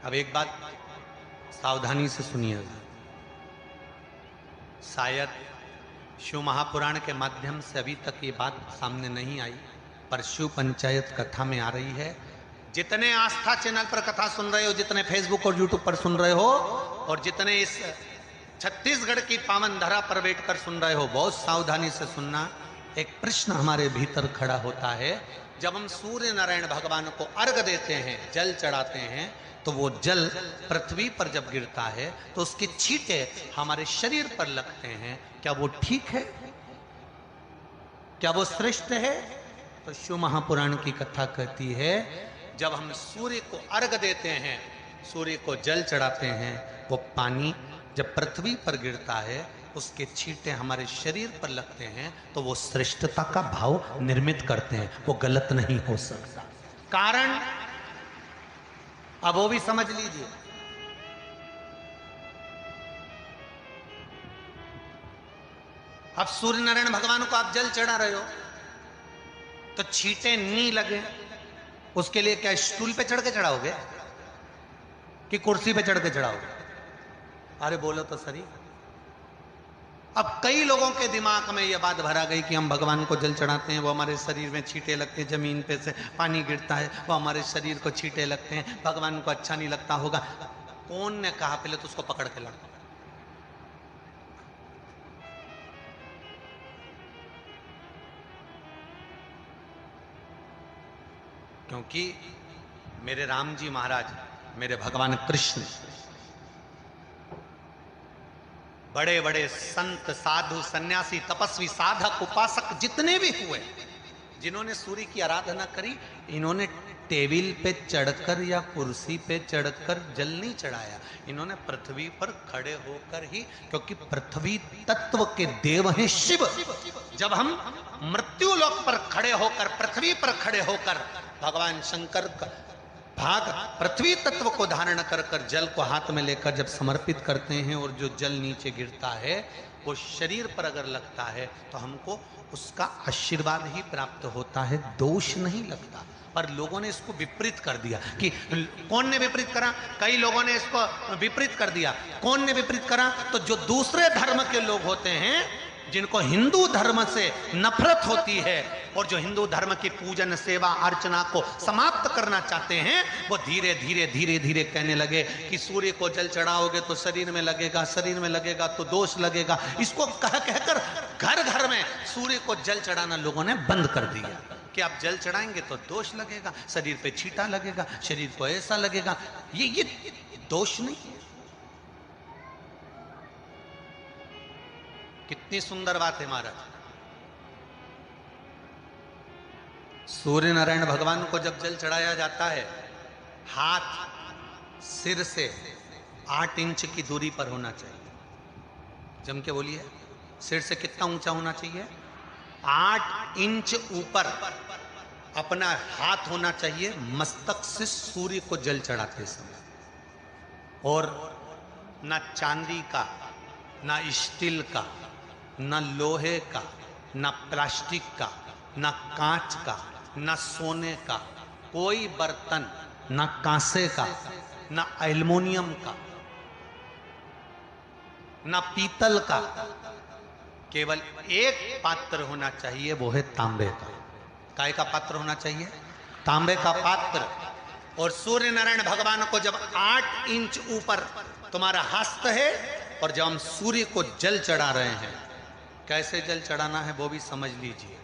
अब एक बात सावधानी से सुनिएगा, शायद शिव महापुराण के माध्यम से अभी तक ये बात सामने नहीं आई, पर शिव पंचायत कथा में आ रही है। जितने आस्था चैनल पर कथा सुन रहे हो, जितने फेसबुक और यूट्यूब पर सुन रहे हो, और जितने इस छत्तीसगढ़ की पावन धरा पर बैठकर सुन रहे हो, बहुत सावधानी से सुनना। एक प्रश्न हमारे भीतर खड़ा होता है, जब हम सूर्य नारायण भगवान को अर्घ देते हैं, जल चढ़ाते हैं, तो वो जल पृथ्वी पर जब गिरता है तो उसके छींटे हमारे शरीर पर लगते हैं। क्या वो ठीक है? क्या वो श्रेष्ठ है? तो शिव महापुराण की कथा कहती है, जब हम सूर्य को अर्घ देते हैं, सूर्य को जल चढ़ाते हैं, वो पानी जब पृथ्वी पर गिरता है, उसके छींटे हमारे शरीर पर लगते हैं, तो वो श्रेष्ठता का भाव निर्मित करते हैं, वो गलत नहीं हो सकता। कारण अब वो भी समझ लीजिए। अब सूर्य नारायण भगवान को आप जल चढ़ा रहे हो तो छींटे नहीं लगे, उसके लिए क्या स्टूल पे चढ़ के चढ़ाओगे कि कुर्सी पे चढ़ के चढ़ाओगे? अरे बोलो तो सही। अब कई लोगों के दिमाग में यह बात भरा गई कि हम भगवान को जल चढ़ाते हैं, वो हमारे शरीर में छींटे लगते हैं, जमीन पे से पानी गिरता है, वो हमारे शरीर को छींटे लगते हैं, भगवान को अच्छा नहीं लगता होगा। कौन ने कहा? पहले तो उसको पकड़ के लड़ो। क्योंकि मेरे राम जी महाराज, मेरे भगवान कृष्ण, बड़े बड़े संत, साधु, सन्यासी, तपस्वी, साधक, उपासक जितने भी हुए, जिन्होंने सूर्य की आराधना करी, इन्होंने टेबल पे चढ़कर या कुर्सी पे चढ़कर जल नहीं चढ़ाया, इन्होंने पृथ्वी पर खड़े होकर ही, क्योंकि पृथ्वी तत्व के देव हैं शिव। जब हम मृत्यु लोक पर खड़े होकर, पृथ्वी पर खड़े होकर भगवान शंकर का भाग पृथ्वी तत्व को धारण कर कर जल को हाथ में लेकर जब समर्पित करते हैं, और जो जल नीचे गिरता है वो शरीर पर अगर लगता है तो हमको उसका आशीर्वाद ही प्राप्त होता है, दोष नहीं लगता। पर लोगों ने इसको विपरीत कर दिया। कि कौन ने विपरीत करा? कई लोगों ने इसको विपरीत कर दिया। कौन ने विपरीत करा? तो जो दूसरे धर्म के लोग होते हैं, जिनको हिंदू धर्म से नफरत होती है और जो हिंदू धर्म की पूजन, सेवा, अर्चना को समाप्त करना चाहते हैं, वो धीरे धीरे धीरे धीरे कहने लगे कि सूर्य को जल चढ़ाओगे तो शरीर में लगेगा, शरीर में लगेगा तो दोष लगेगा। इसको कह कहकर घर घर में सूर्य को जल चढ़ाना लोगों ने बंद कर दिया कि आप जल चढ़ाएंगे तो दोष लगेगा, शरीर पे छींटा लगेगा, शरीर को ऐसा लगेगा। ये दोष नहीं है। कितनी सुंदर बात है महाराज। सूर्य नारायण भगवान को जब जल चढ़ाया जाता है, हाथ सिर से 8 इंच की दूरी पर होना चाहिए। जम के बोलिए, सिर से कितना ऊंचा होना चाहिए? 8 इंच ऊपर अपना हाथ होना चाहिए मस्तक से सूर्य को जल चढ़ाते समय। और ना चांदी का, ना स्टील का, न लोहे का, न प्लास्टिक का, न कांच का, न सोने का कोई बर्तन, न कांसे का, न एल्युमिनियम का, न पीतल का, केवल एक पात्र होना चाहिए, वो है तांबे का। काय का पात्र होना चाहिए? तांबे का पात्र। और सूर्य नारायण भगवान को जब 8 इंच ऊपर तुम्हारा हस्त है, और जब हम सूर्य को जल चढ़ा रहे हैं, कैसे जल चढ़ाना है वो भी समझ लीजिए।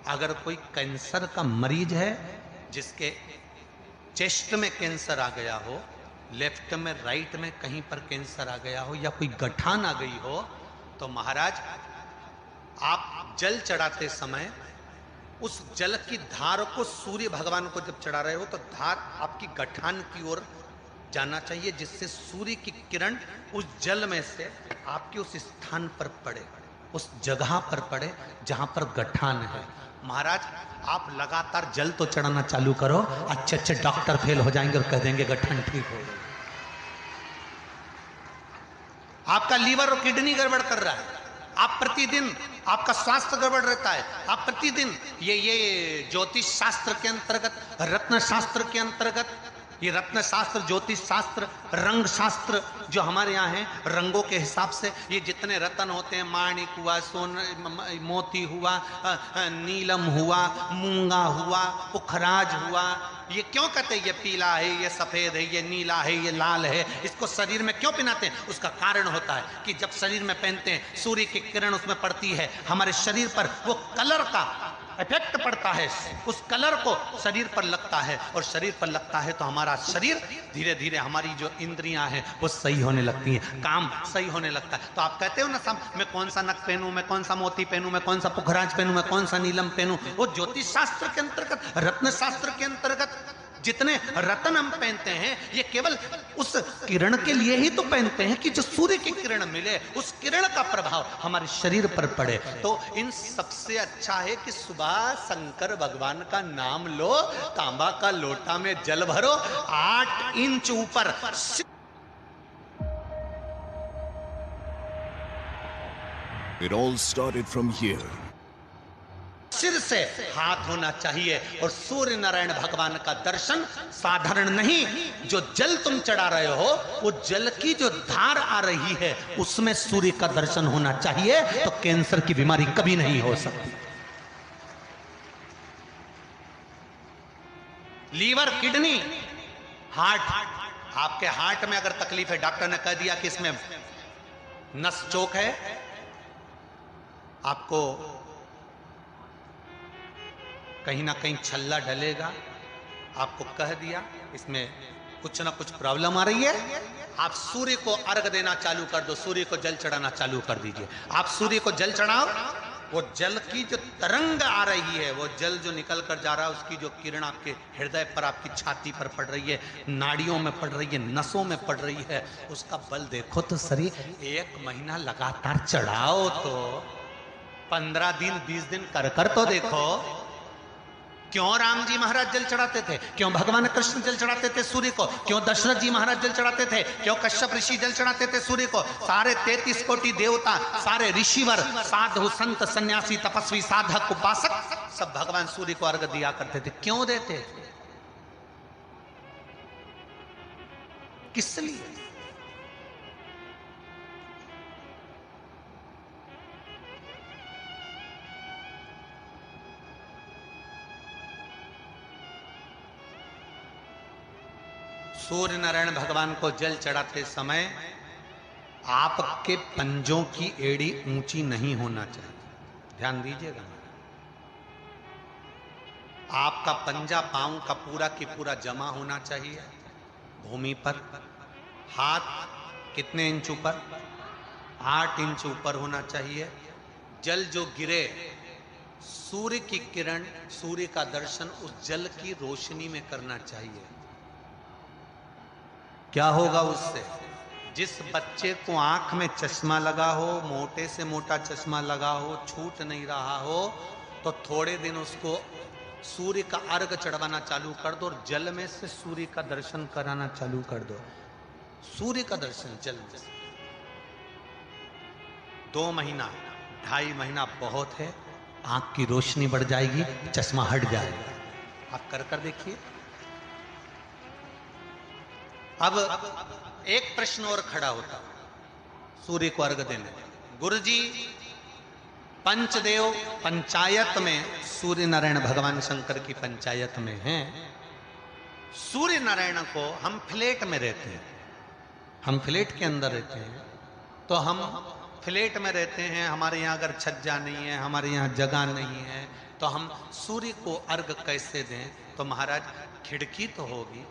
अगर कोई कैंसर का मरीज है, जिसके चेस्ट में कैंसर आ गया हो, लेफ्ट में, राइट में कहीं पर कैंसर आ गया हो, या कोई गठान आ गई हो, तो महाराज आप जल चढ़ाते समय उस जल की धार को सूर्य भगवान को जब चढ़ा रहे हो, तो धार आपकी गठान की ओर जाना चाहिए, जिससे सूर्य की किरण उस जल में से आपके उस स्थान पर पड़े, उस जगह पर पड़े जहां पर गठान है। महाराज आप लगातार जल तो चढ़ाना चालू करो, अच्छे अच्छे डॉक्टर फेल हो जाएंगे और कह देंगे गठान ठीक हो गई। आपका लीवर और किडनी गड़बड़ कर रहा है, आप प्रतिदिन, आपका स्वास्थ्य गड़बड़ रहता है, आप प्रतिदिन ये ज्योतिष शास्त्र के अंतर्गत, रत्न शास्त्र के अंतर्गत ये रत्न शास्त्र, ज्योतिष शास्त्र, रंग शास्त्र जो हमारे यहाँ है, रंगों के हिसाब से ये जितने रत्न होते हैं, माणिक हुआ, मोती हुआ, नीलम हुआ, मूंगा हुआ, पुखराज हुआ, ये क्यों कहते हैं ये पीला है, ये सफेद है, ये नीला है, ये लाल है, इसको शरीर में क्यों पहनाते हैं? उसका कारण होता है कि जब शरीर में पहनते हैं, सूर्य की किरण उसमें पड़ती है, हमारे शरीर पर वो कलर का इफेक्ट पड़ता है, उस कलर को शरीर पर लगता है, और शरीर पर लगता है तो हमारा शरीर धीरे धीरे, हमारी जो इंद्रियां हैं वो सही होने लगती हैं, काम सही होने लगता है। तो आप कहते हो ना, मैं कौन सा नक पहनूं, मैं कौन सा मोती पहनूं, मैं कौन सा पुखराज पहनूं, मैं कौन सा नीलम पहनूं, वो ज्योतिष शास्त्र के अंतर्गत, रत्न शास्त्र के अंतर्गत जितने रत्न हम पहनते हैं, ये केवल उस किरण के लिए ही तो पहनते हैं कि जो सूर्य की किरण मिले, उस किरण का प्रभाव हमारे शरीर पर पड़े। तो इन सबसे अच्छा है कि सुबह शंकर भगवान का नाम लो, तांबा का लोटा में जल भरो, 8 इंच ऊपर। It all started from here. सिर से हाथ होना चाहिए, और सूर्य नारायण भगवान का दर्शन साधारण नहीं, जो जल तुम चढ़ा रहे हो, वो जल की जो धार आ रही है उसमें सूर्य का दर्शन होना चाहिए, तो कैंसर की बीमारी कभी नहीं हो सकती। लीवर, किडनी, हार्ट, आपके हार्ट में अगर तकलीफ है, डॉक्टर ने कह दिया कि इसमें नस चोक है, आपको कहीं ना कहीं छल्ला डलेगा, आपको कह दिया इसमें कुछ ना कुछ प्रॉब्लम आ रही है, आप सूर्य को अर्घ देना चालू कर दो, सूर्य को जल चढ़ाना चालू कर दीजिए। आप सूर्य को जल चढ़ाओ, वो जल की जो तरंग आ रही है, वो जल जो निकल कर जा रहा है, उसकी जो किरण आपके हृदय पर, आपकी छाती पर पड़ रही है, नाड़ियों में पड़ रही है, नसों में पड़ रही है, उसका बल देखो तो सही। 1 महीना लगातार चढ़ाओ, तो 15 दिन 20 दिन कर तो देखो। क्यों राम जी महाराज जल चढ़ाते थे, क्यों भगवान कृष्ण जल चढ़ाते थे सूर्य को, क्यों दशरथ जी महाराज जल चढ़ाते थे, क्यों कश्यप ऋषि जल चढ़ाते थे सूर्य को, सारे 33 कोटि देवता, सारे ऋषिवर, साधु संत सन्यासी तपस्वी साधक उपासक सब भगवान सूर्य को अर्घ दिया करते थे। क्यों देते थे, किस लिए? सूर्य नारायण भगवान को जल चढ़ाते समय आपके पंजों की एड़ी ऊंची नहीं होना चाहिए, ध्यान दीजिएगा। आपका पंजा पांव का पूरा की पूरा जमा होना चाहिए भूमि पर। हाथ कितने इंच ऊपर? 8 इंच ऊपर होना चाहिए। जल जो गिरे, सूर्य की किरण, सूर्य का दर्शन उस जल की रोशनी में करना चाहिए। क्या होगा उससे? जिस बच्चे को आंख में चश्मा लगा हो, मोटे से मोटा चश्मा लगा हो, छूट नहीं रहा हो, तो थोड़े दिन उसको सूर्य का अर्घ चढ़वाना चालू कर दो और जल में से सूर्य का दर्शन कराना चालू कर दो। सूर्य का दर्शन जल में से 2 महीना 2.5 महीना बहुत है, आंख की रोशनी बढ़ जाएगी, चश्मा हट जाएगा। आप कर देखिए। अब एक प्रश्न और खड़ा होता सूर्य को अर्घ देने। गुरुजी, पंचदेव पंचायत में सूर्य नारायण भगवान शंकर की पंचायत में हैं। सूर्य नारायण को हम फ्लैट में रहते हैं, हम फ्लैट के अंदर रहते हैं, तो हम फ्लैट में रहते हैं, हमारे यहाँ अगर छज्जा नहीं है, हमारे यहाँ जगह नहीं है, तो हम सूर्य को अर्घ कैसे दें? तो महाराज खिड़की तो होगी,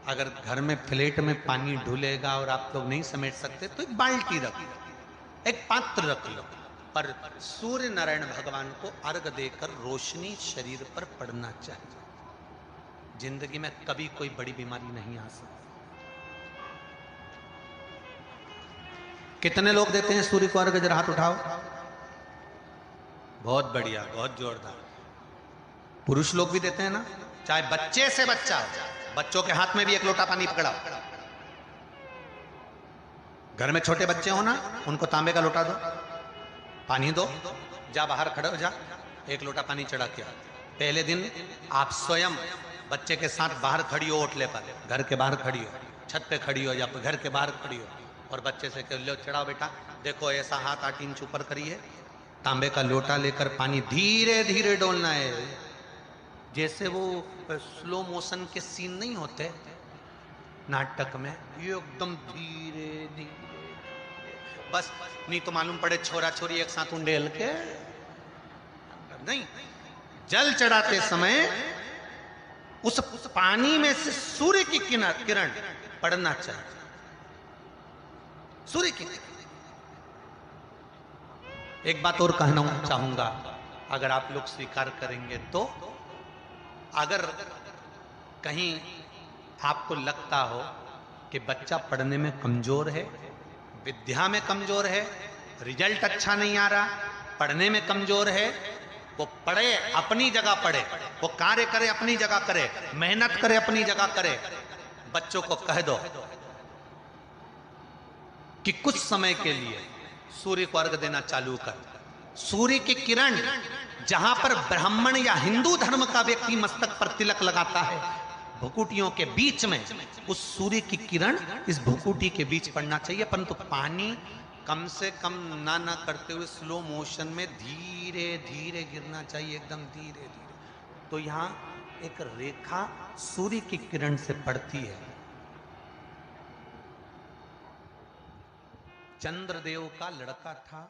अगर घर में फ्लैट में पानी ढुलेगा और आप लोग नहीं समेट सकते तो एक बाल्टी रख लो, एक पात्र रख लो, पर सूर्य नारायण भगवान को अर्घ देकर रोशनी शरीर पर पड़ना चाहिए। जिंदगी में कभी कोई बड़ी बीमारी नहीं आ सकती। कितने लोग देते हैं सूर्य को अर्घ? जरा हाथ उठाओ। बहुत बढ़िया, बहुत जोरदार। पुरुष लोग भी देते हैं ना, चाहे बच्चे से बच्चा, बच्चों के हाथ में भी एक लोटा पानी पकड़ाओ। घर में छोटे बच्चे हो ना, उनको तांबे का लोटा दो, पानी दो, जा बाहर खड़े हो जा, एक लोटा पानी चढ़ा के। पहले दिन आप स्वयं बच्चे के साथ बाहर खड़ी हो ओटले पर, घर के बाहर खड़ी हो, छत पे खड़ी हो या घर के बाहर खड़ी हो, और बच्चे से कह लो चढ़ाओ बेटा, देखो ऐसा हाथ 8 इंच ऊपर करिए, तांबे का लोटा लेकर पानी धीरे धीरे डोलना है। जैसे वो स्लो मोशन के सीन नहीं होते नाटक में, ये एकदम धीरे धीरे, बस नहीं तो मालूम पड़े छोरा छोरी एक साथ उंडेल के नहीं। जल चढ़ाते समय उस पानी में से सूर्य की किरण पड़ना चाहिए, सूर्य की। एक बात और कहना चाहूंगा, अगर आप लोग स्वीकार करेंगे तो, अगर कहीं आपको लगता हो कि बच्चा पढ़ने में कमजोर है, विद्या में कमजोर है, रिजल्ट अच्छा नहीं आ रहा, पढ़ने में कमजोर है, वो पढ़े अपनी जगह पढ़े, वो कार्य करे अपनी जगह करे, मेहनत करे अपनी जगह करे। बच्चों को कह दो कि कुछ समय के लिए सूर्य को अर्घ देना चालू कर। सूर्य की किरण जहां पर ब्राह्मण या हिंदू धर्म का व्यक्ति मस्तक पर तिलक लगाता है, भुकुटियों के बीच में उस सूर्य की किरण इस भुकुटी के बीच पड़ना चाहिए, परंतु पानी कम से कम ना करते हुए स्लो मोशन में धीरे धीरे गिरना चाहिए, एकदम धीरे धीरे। तो यहां एक रेखा सूर्य की किरण से पड़ती है। चंद्रदेव का लड़का था